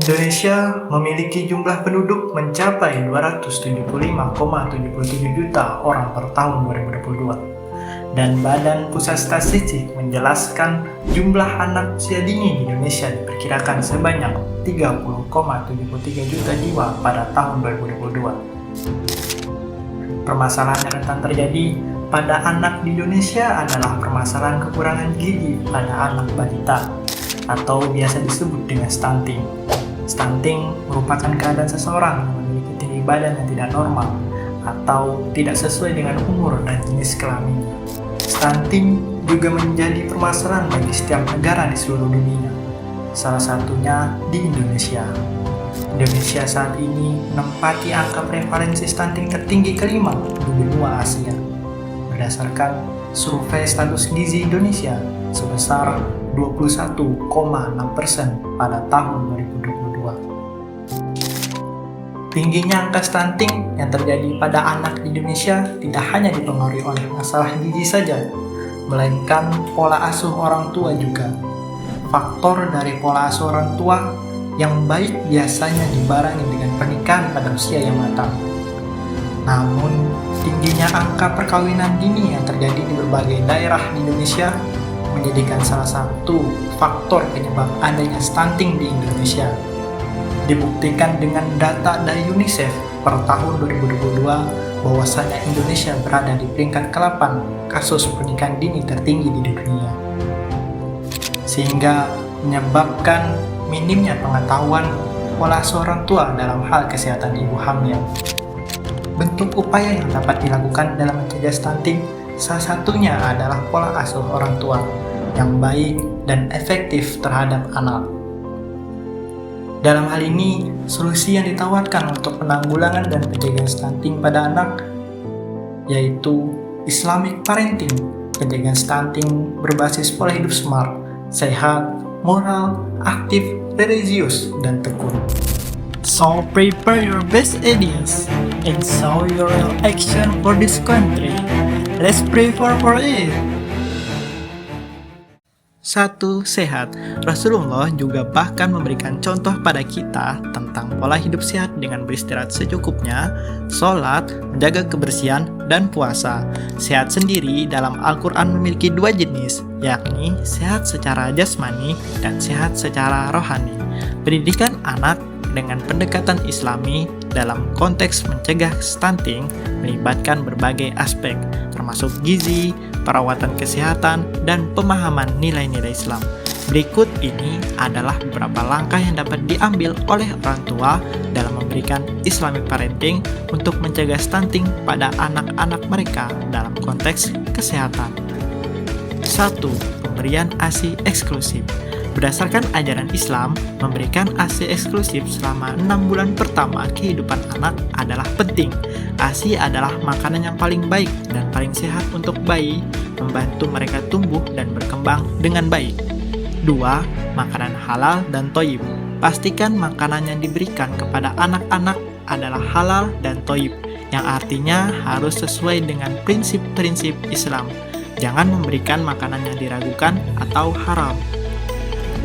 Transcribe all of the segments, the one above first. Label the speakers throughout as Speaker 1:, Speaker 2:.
Speaker 1: Indonesia memiliki jumlah penduduk mencapai 275,77 juta orang per tahun 2022. Dan Badan Pusat Statistik menjelaskan jumlah anak usia dini di Indonesia diperkirakan sebanyak 30,73 juta jiwa pada tahun 2022. Permasalahan yang rentan terjadi pada anak di Indonesia adalah permasalahan kekurangan gizi pada anak balita atau biasa disebut dengan stunting. Stunting merupakan keadaan seseorang yang memiliki tinggi badan yang tidak normal atau tidak sesuai dengan umur dan jenis kelaminnya. Stunting juga menjadi permasalahan bagi setiap negara di seluruh dunia, salah satunya di Indonesia. Indonesia saat ini menempati angka prevalensi stunting tertinggi kelima di benua Asia, berdasarkan survei status gizi Indonesia sebesar 21,6% pada tahun 2022. Tingginya angka stunting yang terjadi pada anak di Indonesia tidak hanya dipengaruhi oleh masalah gizi saja, melainkan pola asuh orang tua juga. Faktor dari pola asuh orang tua yang baik biasanya dibarengi dengan pernikahan pada usia yang matang. Namun, tingginya angka perkawinan dini yang terjadi di berbagai daerah di Indonesia menjadikan salah satu faktor penyebab adanya stunting di Indonesia. Dibuktikan dengan data dari UNICEF per tahun 2022 bahwasanya Indonesia berada di peringkat ke-8 kasus pernikahan dini tertinggi di dunia. Sehingga menyebabkan minimnya pengetahuan pola asuh orang tua dalam hal kesehatan ibu hamil. Bentuk upaya yang dapat dilakukan dalam mencegah stunting salah satunya adalah pola asuh orang tua yang baik dan efektif terhadap anak. Dalam hal ini, solusi yang ditawarkan untuk penanggulangan dan pencegahan stunting pada anak yaitu Islamic Parenting, pencegahan stunting berbasis pola hidup smart, sehat, moral, aktif, religius, dan tekun.
Speaker 2: So prepare your best ideas and show your real action for this country. Let's prepare for it.
Speaker 3: 1. Sehat. Rasulullah juga bahkan memberikan contoh pada kita tentang pola hidup sehat dengan beristirahat secukupnya, sholat, menjaga kebersihan, dan puasa. Sehat sendiri dalam Al-Quran memiliki dua jenis, yakni sehat secara jasmani dan sehat secara rohani. Pendidikan anak dengan pendekatan Islami dalam konteks mencegah stunting melibatkan berbagai aspek, termasuk gizi, perawatan kesehatan, dan pemahaman nilai-nilai Islam. Berikut ini adalah beberapa langkah yang dapat diambil oleh orang tua dalam memberikan Islamic Parenting untuk mencegah stunting pada anak-anak mereka dalam konteks kesehatan. 1. Pemberian ASI eksklusif. Berdasarkan ajaran Islam, memberikan ASI eksklusif selama 6 bulan pertama kehidupan anak adalah penting. ASI adalah makanan yang paling baik dan paling sehat untuk bayi, membantu mereka tumbuh dan berkembang dengan baik. 2. Makanan halal dan thayyib. Pastikan makanan yang diberikan kepada anak-anak adalah halal dan thayyib, yang artinya harus sesuai dengan prinsip-prinsip Islam. Jangan memberikan makanan yang diragukan atau haram.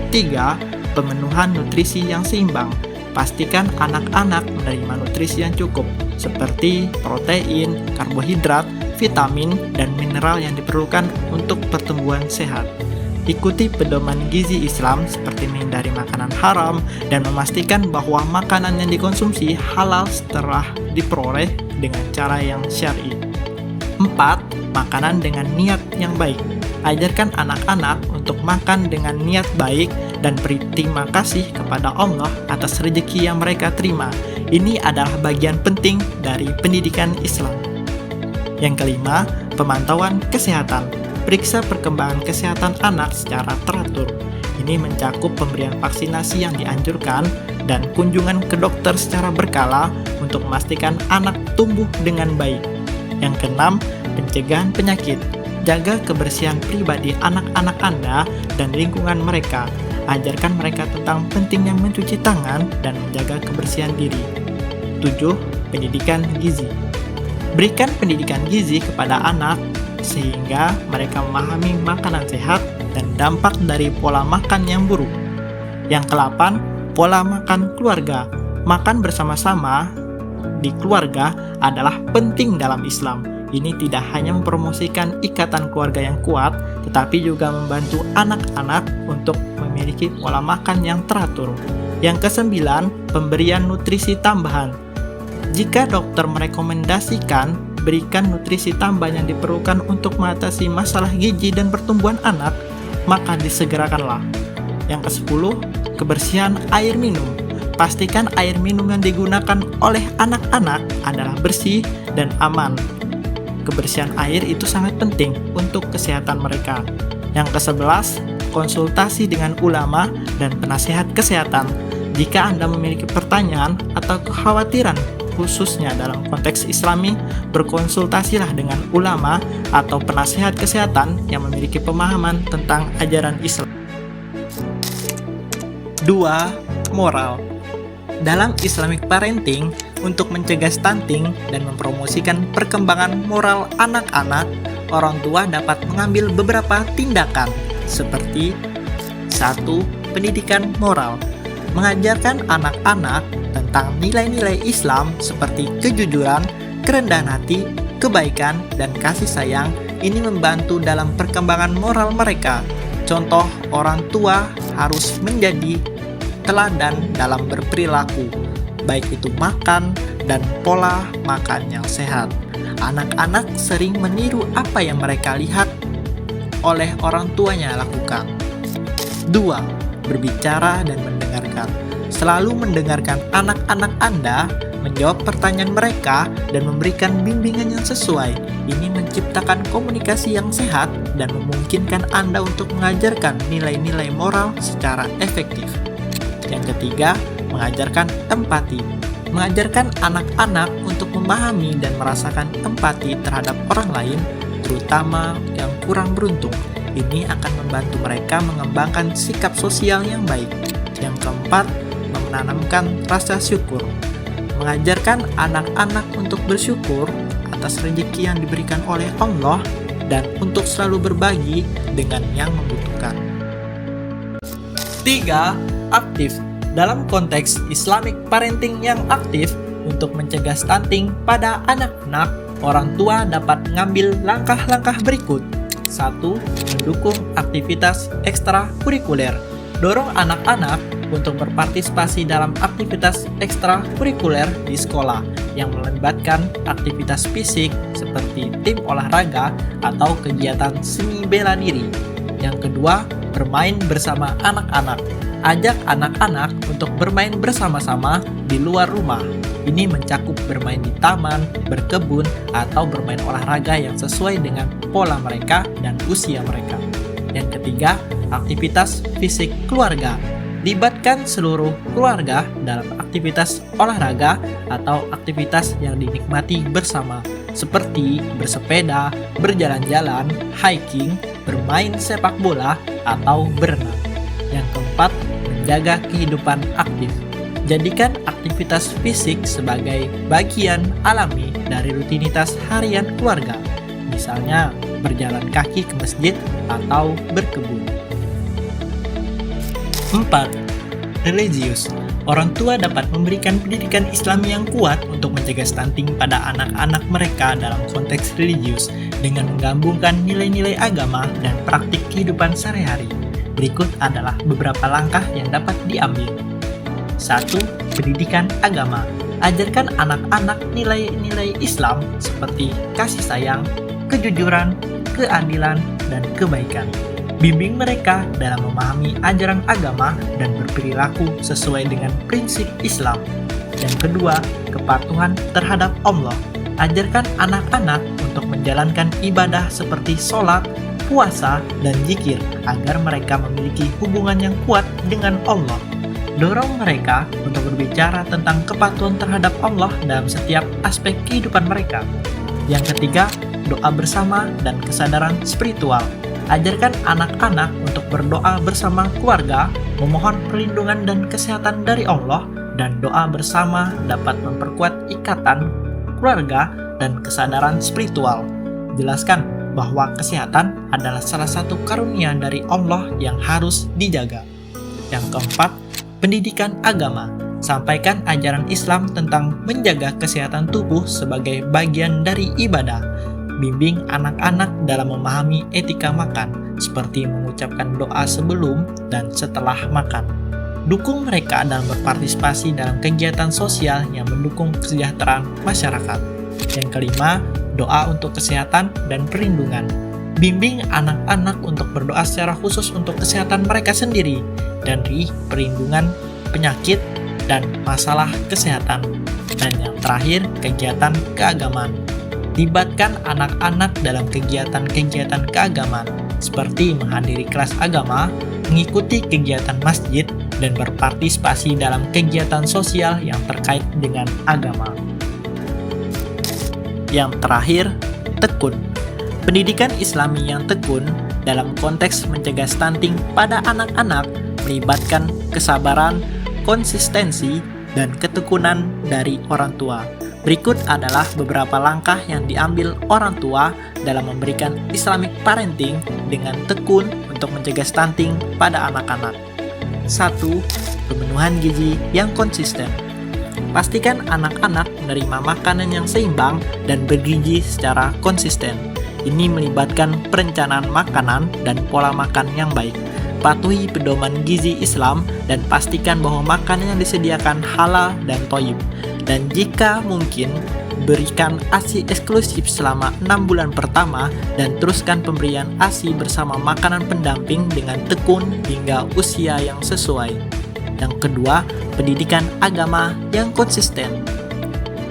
Speaker 3: 3. Pemenuhan nutrisi yang seimbang. Pastikan anak-anak menerima nutrisi yang cukup, seperti protein, karbohidrat, vitamin, dan mineral yang diperlukan untuk pertumbuhan sehat. Ikuti pedoman gizi Islam seperti menghindari makanan haram dan memastikan bahwa makanan yang dikonsumsi halal setelah diperoleh dengan cara yang syar'i. 4. Makanan dengan niat yang baik. Ajarkan anak-anak untuk makan dengan niat baik dan berterima kasih kepada Allah atas rezeki yang mereka terima. Ini adalah bagian penting dari pendidikan Islam. Yang kelima, pemantauan kesehatan. Periksa perkembangan kesehatan anak secara teratur. Ini mencakup pemberian vaksinasi yang dianjurkan dan kunjungan ke dokter secara berkala untuk memastikan anak tumbuh dengan baik. Yang keenam, pencegahan penyakit. Jaga kebersihan pribadi anak-anak Anda dan lingkungan mereka. Ajarkan mereka tentang pentingnya mencuci tangan dan menjaga kebersihan diri. 7. Pendidikan gizi. Berikan pendidikan gizi kepada anak sehingga mereka memahami makanan sehat dan dampak dari pola makan yang buruk. Yang ke-8, pola makan keluarga. Makan bersama-sama di keluarga adalah penting dalam Islam. Ini tidak hanya mempromosikan ikatan keluarga yang kuat, tetapi juga membantu anak-anak untuk memiliki pola makan yang teratur. Yang kesembilan, pemberian nutrisi tambahan. Jika dokter merekomendasikan berikan nutrisi tambahan yang diperlukan untuk mengatasi masalah gizi dan pertumbuhan anak, maka disegerakanlah. Yang ke-10, kebersihan air minum. Pastikan air minum yang digunakan oleh anak-anak adalah bersih dan aman. Kebersihan air itu sangat penting untuk kesehatan mereka. Yang ke-11, konsultasi dengan ulama dan penasehat kesehatan. Jika Anda memiliki pertanyaan atau kekhawatiran khususnya dalam konteks Islami, berkonsultasilah dengan ulama atau penasehat kesehatan yang memiliki pemahaman tentang ajaran Islam. 2. Moral. Dalam Islamic parenting, untuk mencegah stunting dan mempromosikan perkembangan moral anak-anak, orang tua dapat mengambil beberapa tindakan seperti 1. Pendidikan moral. Mengajarkan anak-anak tentang nilai-nilai Islam seperti kejujuran, kerendahan hati, kebaikan, dan kasih sayang. Ini membantu dalam perkembangan moral mereka. Contoh, orang tua harus menjadi teladan dalam berperilaku, baik itu makan dan pola makan yang sehat. Anak-anak sering meniru apa yang mereka lihat oleh orang tuanya lakukan. 2. Berbicara dan mendengarkan. Selalu mendengarkan anak-anak Anda, menjawab pertanyaan mereka, dan memberikan bimbingan yang sesuai. Ini menciptakan komunikasi yang sehat dan memungkinkan Anda untuk mengajarkan nilai-nilai moral secara efektif. Yang ketiga, mengajarkan empati. Mengajarkan anak-anak untuk memahami dan merasakan empati terhadap orang lain, terutama yang kurang beruntung. Ini akan membantu mereka mengembangkan sikap sosial yang baik. Yang keempat, menanamkan rasa syukur. Mengajarkan anak-anak untuk bersyukur atas rezeki yang diberikan oleh Allah dan untuk selalu berbagi dengan yang membutuhkan. 3. Aktif. Dalam konteks Islamic parenting yang aktif, untuk mencegah stunting pada anak-anak, orang tua dapat mengambil langkah-langkah berikut. 1. Mendukung aktivitas ekstrakurikuler. Dorong anak-anak untuk berpartisipasi dalam aktivitas ekstrakurikuler di sekolah yang melibatkan aktivitas fisik seperti tim olahraga atau kegiatan seni bela diri. Yang kedua, bermain bersama anak-anak. Ajak anak-anak untuk bermain bersama-sama di luar rumah. Ini mencakup bermain di taman, berkebun, atau bermain olahraga yang sesuai dengan pola mereka dan usia mereka. Yang ketiga, aktivitas fisik keluarga. Libatkan seluruh keluarga dalam aktivitas olahraga atau aktivitas yang dinikmati bersama, seperti bersepeda, berjalan-jalan, hiking, bermain sepak bola, atau berenang. Yang keempat, menjaga kehidupan aktif. Jadikan aktivitas fisik sebagai bagian alami dari rutinitas harian keluarga, misalnya berjalan kaki ke masjid atau berkebun. 4. Religius. Orang tua dapat memberikan pendidikan Islam yang kuat untuk mencegah stunting pada anak-anak mereka dalam konteks religius dengan menggabungkan nilai-nilai agama dan praktik kehidupan sehari-hari. Berikut adalah beberapa langkah yang dapat diambil. 1. Pendidikan agama. Ajarkan anak-anak nilai-nilai Islam seperti kasih sayang, kejujuran, keadilan, dan kebaikan. Bimbing mereka dalam memahami ajaran agama dan berperilaku sesuai dengan prinsip Islam. Yang kedua, kepatuhan terhadap Allah. Ajarkan anak-anak untuk menjalankan ibadah seperti sholat, puasa, dan zikir agar mereka memiliki hubungan yang kuat dengan Allah. Dorong mereka untuk berbicara tentang kepatuhan terhadap Allah dalam setiap aspek kehidupan mereka. Yang ketiga, doa bersama dan kesadaran spiritual. Ajarkan anak-anak untuk berdoa bersama keluarga, memohon perlindungan dan kesehatan dari Allah, dan doa bersama dapat memperkuat ikatan keluarga dan kesadaran spiritual. Jelaskan bahwa kesehatan adalah salah satu karunia dari Allah yang harus dijaga. Yang keempat, pendidikan agama. Sampaikan ajaran Islam tentang menjaga kesehatan tubuh sebagai bagian dari ibadah. Bimbing anak-anak dalam memahami etika makan, seperti mengucapkan doa sebelum dan setelah makan. Dukung mereka dalam berpartisipasi dalam kegiatan sosial yang mendukung kesejahteraan masyarakat. Yang kelima, doa untuk kesehatan dan perlindungan. Bimbing anak-anak untuk berdoa secara khusus untuk kesehatan mereka sendiri dan perlindungan penyakit dan masalah kesehatan. Dan yang terakhir, kegiatan keagamaan. Libatkan anak-anak dalam kegiatan-kegiatan keagamaan, seperti menghadiri kelas agama, mengikuti kegiatan masjid, dan berpartisipasi dalam kegiatan sosial yang terkait dengan agama. Yang terakhir, tekun. Pendidikan Islami yang tekun dalam konteks mencegah stunting pada anak-anak melibatkan kesabaran, konsistensi, dan ketekunan dari orang tua. Berikut adalah beberapa langkah yang diambil orang tua dalam memberikan Islamic parenting dengan tekun untuk mencegah stunting pada anak-anak. 1. Pemenuhan gizi yang konsisten. Pastikan anak-anak menerima makanan yang seimbang dan bergizi secara konsisten. Ini melibatkan perencanaan makanan dan pola makan yang baik. Patuhi pedoman gizi Islam dan pastikan bahwa makanan yang disediakan halal dan thayyib. Dan jika mungkin, berikan ASI eksklusif selama 6 bulan pertama dan teruskan pemberian ASI bersama makanan pendamping dengan tekun hingga usia yang sesuai. Yang kedua, pendidikan agama yang konsisten.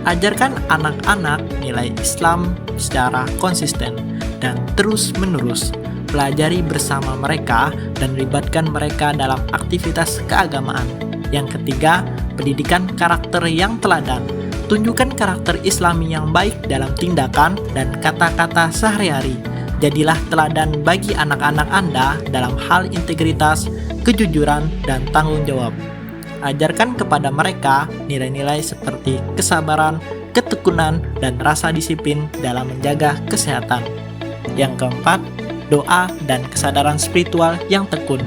Speaker 3: Ajarkan anak-anak nilai Islam secara konsisten dan terus-menerus. Pelajari bersama mereka dan libatkan mereka dalam aktivitas keagamaan. Yang ketiga, pendidikan karakter yang teladan. Tunjukkan karakter Islami yang baik dalam tindakan dan kata-kata sehari-hari. Jadilah teladan bagi anak-anak Anda dalam hal integritas, kejujuran, dan tanggung jawab. Ajarkan kepada mereka nilai-nilai seperti kesabaran, ketekunan, dan rasa disiplin dalam menjaga kesehatan. Yang keempat, doa dan kesadaran spiritual yang tekun.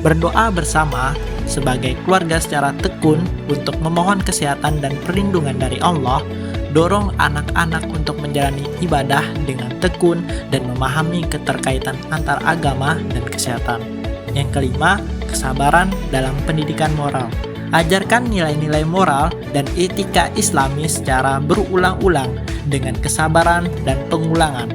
Speaker 3: Berdoa bersama sebagai keluarga secara tekun untuk memohon kesehatan dan perlindungan dari Allah. Dorong anak-anak untuk menjalani ibadah dengan tekun dan memahami keterkaitan antar agama dan kesehatan. Yang kelima, kesabaran dalam pendidikan moral. Ajarkan nilai-nilai moral dan etika Islami secara berulang-ulang dengan kesabaran dan pengulangan.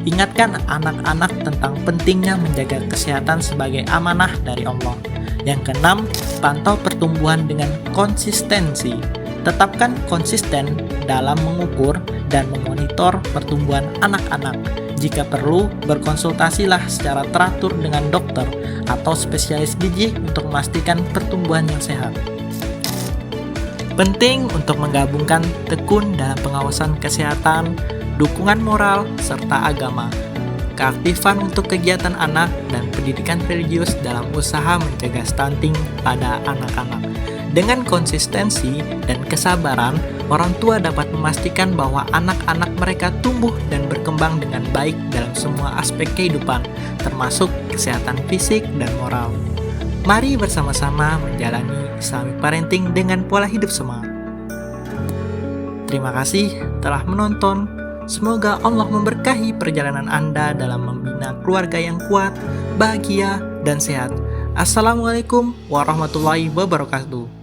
Speaker 3: Ingatkan anak-anak tentang pentingnya menjaga kesehatan sebagai amanah dari Allah. Yang keenam, pantau pertumbuhan dengan konsistensi. Tetapkan konsisten dalam mengukur dan memonitor pertumbuhan anak-anak. Jika perlu, berkonsultasilah secara teratur dengan dokter atau spesialis gizi untuk memastikan pertumbuhan yang sehat. Penting untuk menggabungkan tekun dalam pengawasan kesehatan, dukungan moral, serta agama, keaktifan untuk kegiatan anak, dan pendidikan religius dalam usaha mencegah stunting pada anak-anak. Dengan konsistensi dan kesabaran, orang tua dapat memastikan bahwa anak-anak mereka tumbuh dan berkembang dengan baik dalam semua aspek kehidupan, termasuk kesehatan fisik dan moral. Mari bersama-sama menjalani Islamic parenting dengan pola hidup semangat. Terima kasih telah menonton. Semoga Allah memberkahi perjalanan Anda dalam membina keluarga yang kuat, bahagia, dan sehat. Assalamualaikum warahmatullahi wabarakatuh.